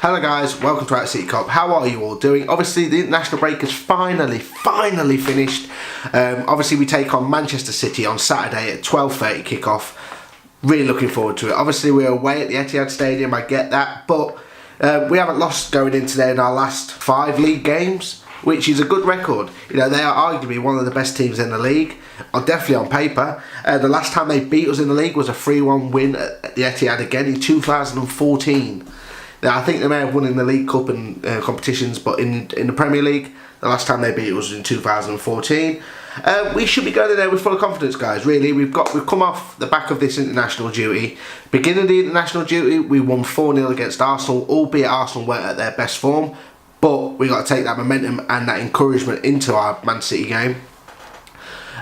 Hello guys, welcome to Outta City Cop. How are you all doing? Obviously the international break is finally finished. Obviously we take on Manchester City on Saturday at 12:30 kickoff. Really looking forward to it. Obviously we're away at the Etihad Stadium, I get that, but we haven't lost going into there in our last 5 league games, which is a good record. You know, they are arguably one of the best teams in the league, or definitely on paper. The last time they beat us in the league was a 3-1 win at the Etihad again in 2014. I think they may have won in the League Cup and competitions, but in the Premier League, the last time they beat it was in 2014. We should be going in there with full confidence, guys. Really, we've come off the back of this international duty. Beginning of the international duty, we won 4-0 against Arsenal, albeit Arsenal weren't at their best form. But we got to take that momentum and that encouragement into our Man City game.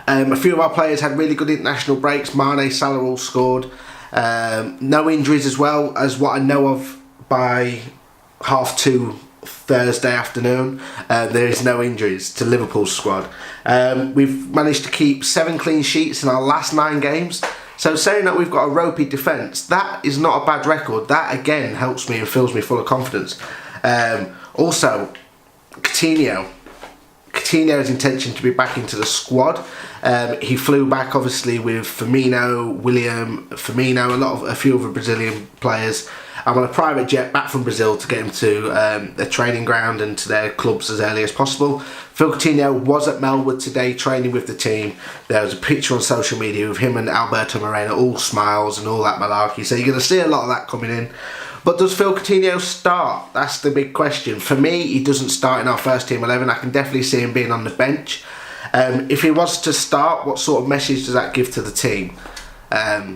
A few of our players had really good international breaks. Mane, Salah all scored. No injuries as well, as what I know of. By 2:30 Thursday afternoon, there is no injuries to Liverpool's squad. We've managed to keep 7 clean sheets in our last 9 games. So saying that we've got a ropey defence, that is not a bad record. That again helps me and fills me full of confidence. Also, Coutinho's intention to be back into the squad. He flew back obviously with Firmino, a few other Brazilian players. I'm on a private jet back from Brazil to get him to their training ground and to their clubs as early as possible. Phil Coutinho was at Melwood today training with the team. There was a picture on social media of him and Alberto Moreno, all smiles and all that malarkey. So you're going to see a lot of that coming in. But does Phil Coutinho start? That's the big question. For me, he doesn't start in our first team 11. I can definitely see him being on the bench. If he was to start, what sort of message does that give to the team?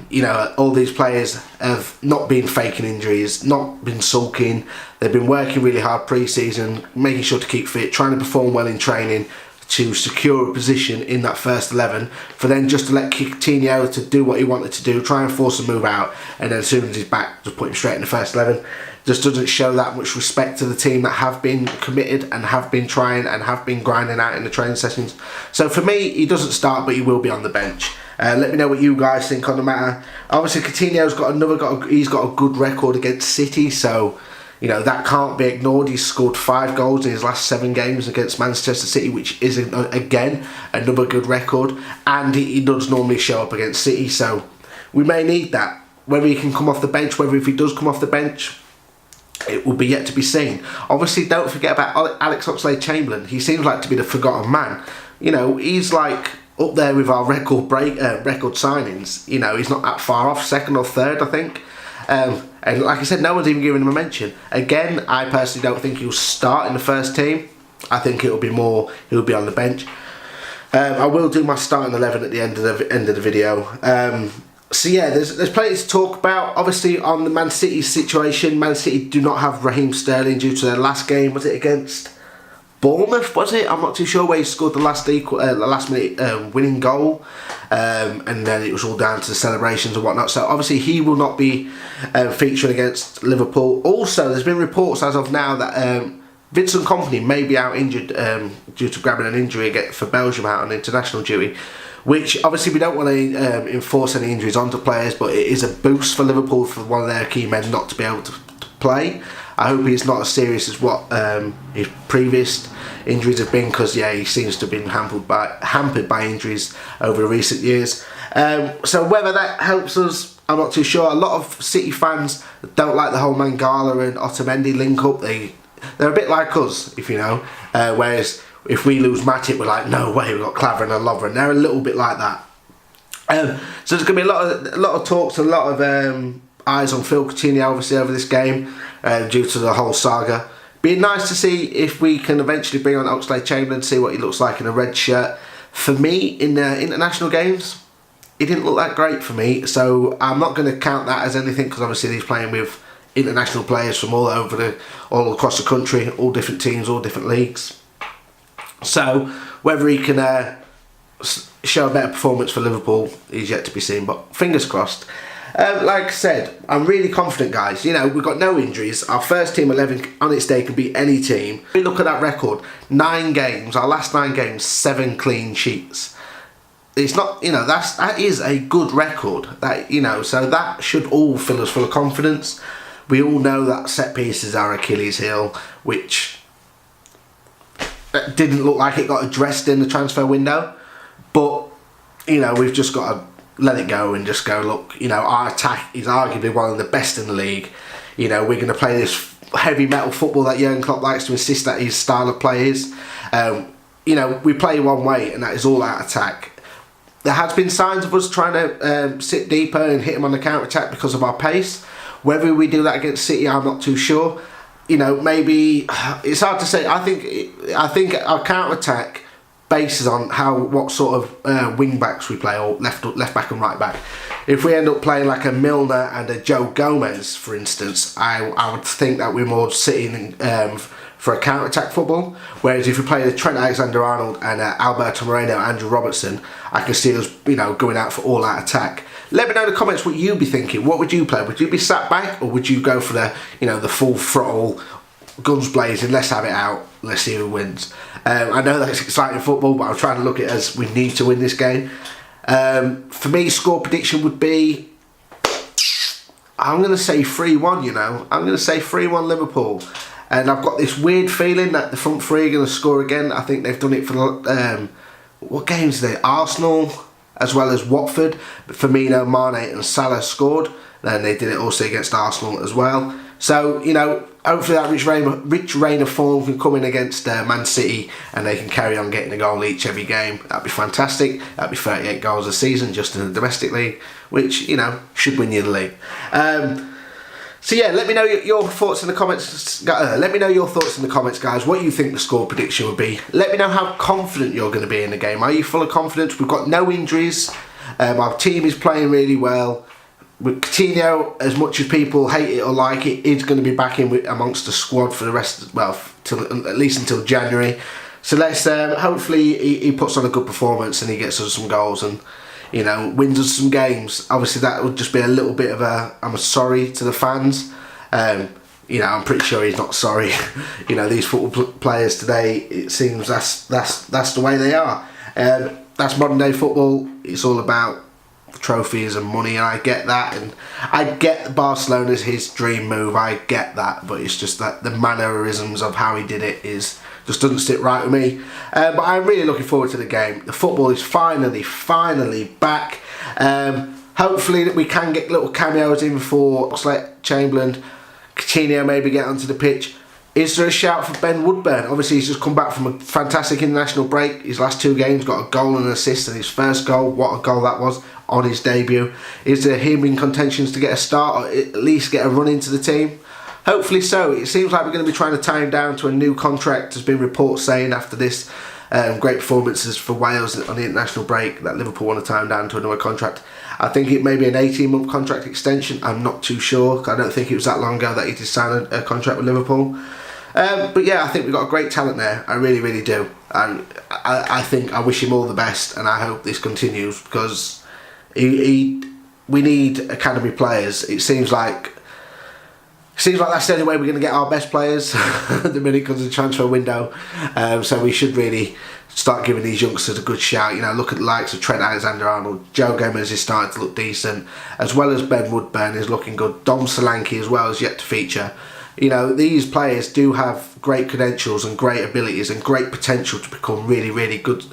You know, all these players have not been faking injuries, not been sulking. They've been working really hard pre-season, making sure to keep fit, trying to perform well in training to secure a position in that first 11, for then just to let Coutinho to do what he wanted to do, try and force a move out, and then as soon as he's back, just put him straight in the first 11. Just doesn't show that much respect to the team that have been committed and have been trying and have been grinding out in the training sessions. So for me, he doesn't start, but he will be on the bench. Let me know what you guys think on the matter. Obviously, Coutinho's got a good record against City, so you know that can't be ignored. He's scored 5 goals in his last 7 games against Manchester City, which is again another good record. And he does normally show up against City, so we may need that. Whether he can come off the bench, whether if he does come off the bench, it will be yet to be seen. Obviously, don't forget about Alex Oxlade-Chamberlain. He seems like to be the forgotten man. You know, he's like up there with our record signings. You know, he's not that far off, 2nd or 3rd, I think. And like I said, no one's even giving him a mention. Again, I personally don't think he'll start in the first team. I think he'll be on the bench. I will do my starting 11 at the end of the video. So yeah, there's plenty to talk about. Obviously, on the Man City situation, Man City do not have Raheem Sterling due to their last game. Was it against Bournemouth? Was it? I'm not too sure, where he scored the last minute winning goal, and then it was all down to the celebrations and whatnot. So obviously, he will not be featuring against Liverpool. Also, there's been reports as of now that Vincent Kompany may be out injured due to grabbing an injury for Belgium out on international duty. Which obviously we don't want to enforce any injuries onto players, but it is a boost for Liverpool for one of their key men not to be able to play. I hope he's not as serious as what his previous injuries have been, because yeah, he seems to have been hampered by injuries over recent years. So whether that helps us, I'm not too sure. A lot of City fans don't like the whole Mangala and Otamendi link up. They're a bit like us, if you know, whereas if we lose Matip, we're like, no way, we've got Claver and Lovren. They're a little bit like that. So there's going to be a lot of talks, a lot of eyes on Phil Coutinho, obviously, over this game, due to the whole saga. Be nice to see if we can eventually bring on Oxlade-Chamberlain, see what he looks like in a red shirt. For me, in the international games, he didn't look that great for me, so I'm not going to count that as anything, because obviously he's playing with international players from all across the country, all different teams, all different leagues. So whether he can show a better performance for Liverpool is yet to be seen, but fingers crossed. Like I said, I'm really confident, guys. You know, we've got no injuries. Our first team 11 on its day can beat any team. We look at that record, 9 games, our last 9 games, 7 clean sheets. It's not, you know, that is a good record. That, you know, so that should all fill us full of confidence. We all know that set pieces are Achilles' heel, which didn't look like it got addressed in the transfer window. But, you know, we've just got to let it go and just go, look, you know, our attack is arguably one of the best in the league. You know, we're going to play this heavy metal football that Jurgen Klopp likes to insist that his style of play is. You know, we play one way, and that is all out attack. There has been signs of us trying to sit deeper and hit them on the counter-attack because of our pace. Whether we do that against City, I'm not too sure. You know, maybe it's hard to say. I think our counter-attack bases on what sort of wing backs we play, or left back and right back. If we end up playing like a Milner and a Joe Gomez, for instance, I would think that we're more sitting for a counter-attack football. Whereas if we play the Trent Alexander-Arnold and Alberto Moreno, Andrew Robertson, I can see us, you know, going out for all-out attack. Let me know in the comments what you'd be thinking. What would you play? Would you be sat back, or would you go for the, you know, the full throttle, guns blazing, let's have it out, let's see who wins? I know that's exciting football, but I'm trying to look at it as we need to win this game. For me, score prediction would be, I'm going to say 3-1, you know. I'm going to say 3-1 Liverpool. And I've got this weird feeling that the front three are going to score again. I think they've done it for the, what games are they? Arsenal, as well as Watford. But Firmino, Mane and Salah scored. Then they did it also against Arsenal as well. So, you know, hopefully that rich reign of form can come in against Man City, and they can carry on getting a goal each every game. That'd be fantastic. That'd be 38 goals a season just in the domestic league, which, you know, should win you the league. So yeah, let me know your thoughts in the comments. Let me know your thoughts in the comments, guys. What you think the score prediction would be. Let me know how confident you're going to be in the game. Are you full of confidence? We've got no injuries. Our team is playing really well. With Coutinho, as much as people hate it or like it, is going to be back in amongst the squad for the rest, well, at least until January. So let's hopefully he puts on a good performance and he gets us some goals and, you know, wins us some games. Obviously that would just be a little bit of I'm sorry to the fans. You know, I'm pretty sure he's not sorry. You know, these football players today, it seems that's the way they are. That's modern day football. It's all about trophies and money, and I get that, and I get Barcelona's his dream move. I get that, but it's just that the mannerisms of how he did it just doesn't sit right with me. But I'm really looking forward to the game. The football is finally back. Hopefully that we can get little cameos in for Oxlade-Chamberlain, Coutinho maybe get onto the pitch. Is there a shout for Ben Woodburn? Obviously he's just come back from a fantastic international break. His last 2 games got a goal and an assist, and his first goal, what a goal that was on his debut. Is there him in contentions to get a start, or at least get a run into the team? Hopefully so. It seems like we're going to be trying to tie him down to a new contract. There's been reports saying after this great performances for Wales on the international break that Liverpool want to tie him down to another contract. I think it may be an 18-month contract extension. I'm not too sure. I don't think it was that long ago that he did sign a contract with Liverpool. But yeah, I think we've got a great talent there. I really, really do. And I think I wish him all the best, and I hope this continues, because we need academy players. It seems like that's the only way we're going to get our best players at the minute because of the transfer window. So we should really start giving these youngsters a good shout. You know, look at the likes of Trent Alexander-Arnold. Joe Gomez is starting to look decent, as well as Ben Woodburn is looking good. Dom Solanke as well is yet to feature. You know, these players do have great credentials and great abilities and great potential to become really, really good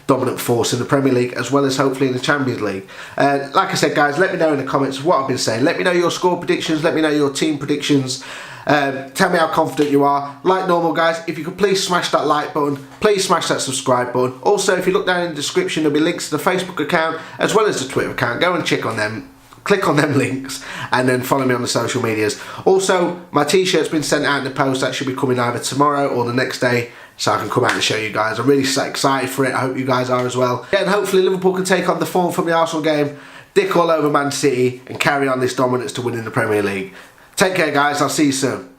dominant force in the Premier League, as well as hopefully in the Champions League. Like I said, guys, let me know in the comments what I've been saying. Let me know your score predictions. Let me know your team predictions. Tell me how confident you are. Like normal, guys, if you could please smash that like button, please smash that subscribe button. Also, if you look down in the description, there'll be links to the Facebook account as well as the Twitter account. Go and check on them. Click on them links and then follow me on the social medias. Also, my t-shirt's been sent out in the post. That should be coming either tomorrow or the next day, so I can come out and show you guys. I'm really excited for it. I hope you guys are as well. Yeah, and hopefully Liverpool can take on the form from the Arsenal game, dick all over Man City, and carry on this dominance to win in the Premier League. Take care, guys. I'll see you soon.